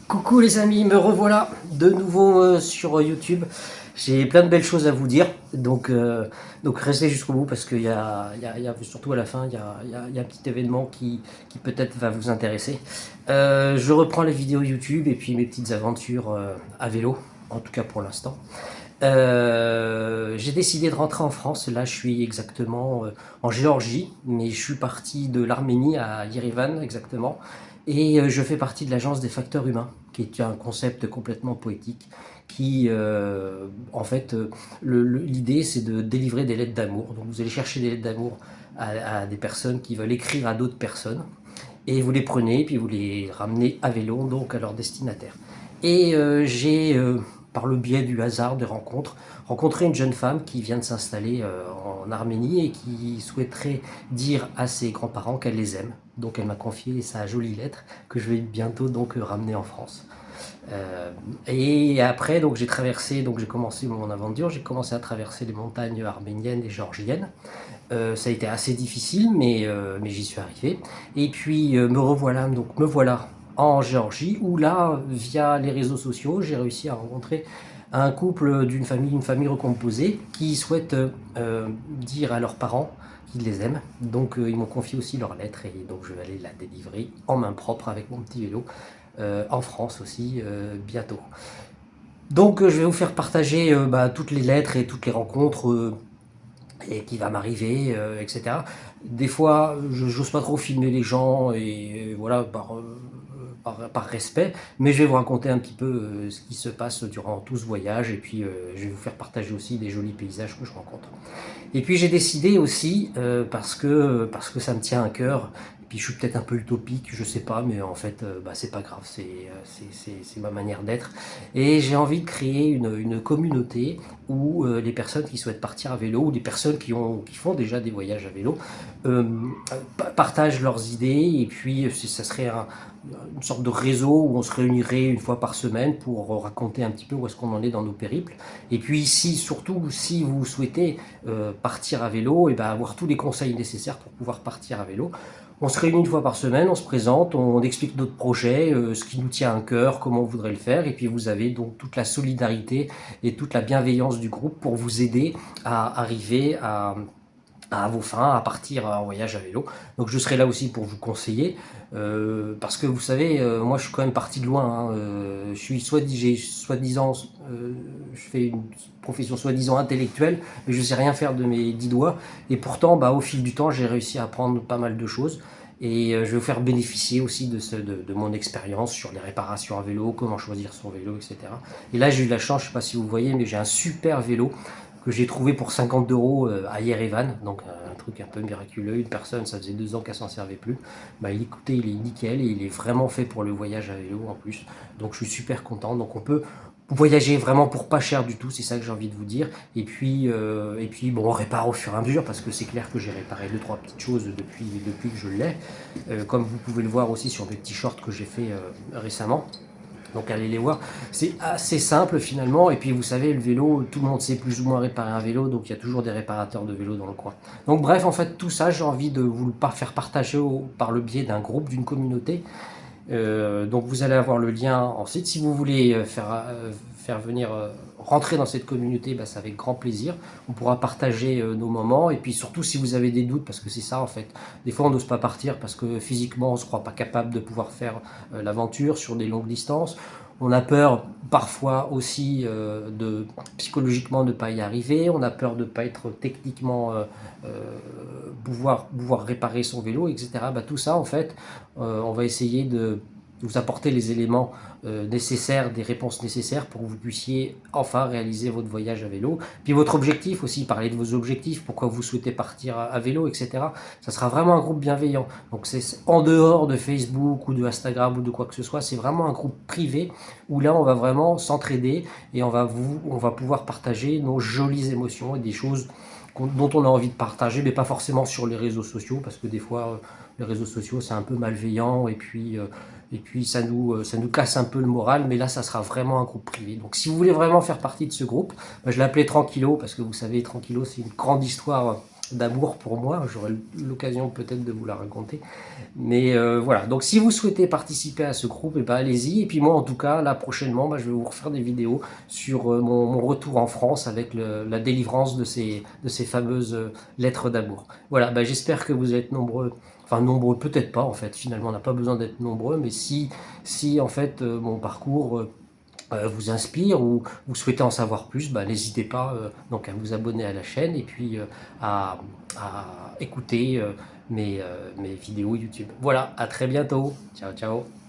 Coucou les amis, me revoilà de nouveau sur YouTube. J'ai plein de belles choses à vous dire, donc restez jusqu'au bout parce qu'il y a surtout à la fin, il y a un petit événement qui peut-être va vous intéresser. Je reprends les vidéos YouTube et puis mes petites aventures à vélo, en tout cas pour l'instant. J'ai décidé de rentrer en France. Là, je suis exactement en Géorgie, mais je suis parti de l'Arménie à Yerevan exactement. Et je fais partie de l'agence des facteurs humains, qui est un concept complètement poétique. Qui, en fait, l'idée, c'est de délivrer des lettres d'amour. Donc, vous allez chercher des lettres d'amour à des personnes qui veulent écrire à d'autres personnes, et vous les prenez, puis vous les ramenez à vélo, donc à leur destinataire. Et j'ai, par le biais du hasard des rencontres, rencontré une jeune femme qui vient de s'installer en Arménie et qui souhaiterait dire à ses grands-parents qu'elle les aime. Donc elle m'a confié sa jolie lettre que je vais bientôt donc ramener en France. Et après, donc j'ai traversé, donc j'ai commencé mon aventure, j'ai commencé à traverser les montagnes arméniennes et géorgiennes. Ça a été assez difficile, mais j'y suis arrivé. Et puis me voilà en Géorgie, où là, via les réseaux sociaux, j'ai réussi à rencontrer un couple une famille recomposée, qui souhaite dire à leurs parents qu'ils les aiment. Donc ils m'ont confié aussi leur lettre, et donc je vais aller la délivrer en main propre avec mon petit vélo en France aussi bientôt. Donc je vais vous faire partager toutes les lettres et toutes les rencontres et qui va m'arriver, etc. Des fois, je n'ose pas trop filmer les gens, et voilà, par respect, mais je vais vous raconter un petit peu ce qui se passe durant tout ce voyage, et puis je vais vous faire partager aussi des jolis paysages que je rencontre. Et puis j'ai décidé aussi, parce que ça me tient à cœur, et puis je suis peut-être un peu utopique, je sais pas, mais en fait, c'est pas grave, c'est ma manière d'être. Et j'ai envie de créer une communauté où les personnes qui souhaitent partir à vélo, ou des personnes qui font déjà des voyages à vélo, euh, partagent leurs idées, et puis ça serait une sorte de réseau où on se réunirait une fois par semaine pour raconter un petit peu où est-ce qu'on en est dans nos périples. Et puis surtout, si vous souhaitez partir à vélo, et ben avoir tous les conseils nécessaires pour pouvoir partir à vélo. On se réunit une fois par semaine, on se présente, on explique notre projet, ce qui nous tient à cœur, comment on voudrait le faire, et puis vous avez donc toute la solidarité et toute la bienveillance du groupe pour vous aider à arriver à vos fins, à partir en voyage à vélo. Donc je serai là aussi pour vous conseiller, parce que vous savez, moi je suis quand même parti de loin, hein. Je suis j'ai soi-disant, je fais une profession soi-disant intellectuelle, mais je sais rien faire de mes 10 doigts. Et pourtant, au fil du temps, j'ai réussi à apprendre pas mal de choses. Et je vais vous faire bénéficier aussi de mon expérience sur les réparations à vélo, comment choisir son vélo, etc. Et là, j'ai eu de la chance, je ne sais pas si vous voyez, mais j'ai un super vélo que j'ai trouvé pour 50 euros à Yerevan, donc un truc un peu miraculeux. Une personne, ça faisait 2 ans qu'elle s'en servait plus. Écoutez, il est nickel, et il est vraiment fait pour le voyage à vélo en plus. Donc je suis super content. Donc on peut voyager vraiment pour pas cher du tout, c'est ça que j'ai envie de vous dire. Et puis bon, on répare au fur et à mesure, parce que c'est clair que j'ai réparé 2 3 petites choses depuis que je l'ai, comme vous pouvez le voir aussi sur mes petits shorts que j'ai fait récemment. Donc allez les voir. C'est assez simple finalement. Et puis vous savez, le vélo, tout le monde sait plus ou moins réparer un vélo. Donc il y a toujours des réparateurs de vélos dans le coin. Donc bref, en fait, tout ça, j'ai envie de vous le faire partager par le biais d'un groupe, d'une communauté. Donc vous allez avoir le lien ensuite. Si vous voulez faire venir, rentrer dans cette communauté, c'est avec grand plaisir. On pourra partager nos moments. Et puis surtout, si vous avez des doutes, parce que c'est ça en fait. Des fois, on n'ose pas partir parce que physiquement, on ne se croit pas capable de pouvoir faire l'aventure sur des longues distances. On a peur parfois aussi de psychologiquement ne pas y arriver. On a peur de ne pas être techniquement pouvoir réparer son vélo, etc. Tout ça, en fait, on va essayer de vous apporter les éléments nécessaires, des réponses nécessaires pour que vous puissiez enfin réaliser votre voyage à vélo. Puis votre objectif aussi, parler de vos objectifs, pourquoi vous souhaitez partir à vélo, etc. Ça sera vraiment un groupe bienveillant. Donc c'est en dehors de Facebook ou de Instagram ou de quoi que ce soit, c'est vraiment un groupe privé où là on va vraiment s'entraider, et on va pouvoir partager nos jolies émotions et des choses dont on a envie de partager, mais pas forcément sur les réseaux sociaux, parce que des fois, les réseaux sociaux, c'est un peu malveillant, et puis ça nous casse un peu le moral, mais là, ça sera vraiment un groupe privé. Donc, si vous voulez vraiment faire partie de ce groupe, je l'ai appelé Tranquillo, parce que vous savez, Tranquillo, c'est une grande histoire d'amour pour moi. J'aurai l'occasion peut-être de vous la raconter. Mais voilà, donc si vous souhaitez participer à ce groupe, et ben allez-y. Et puis moi, en tout cas, là prochainement, je vais vous refaire des vidéos sur mon retour en France avec la délivrance de ces fameuses lettres d'amour. Voilà, j'espère que vous êtes nombreux. Enfin, nombreux, peut-être pas en fait. Finalement, on n'a pas besoin d'être nombreux, mais si en fait mon parcours vous inspire ou vous souhaitez en savoir plus, n'hésitez pas donc à vous abonner à la chaîne et puis à, à écouter mes vidéos YouTube. Voilà, à très bientôt. Ciao, ciao.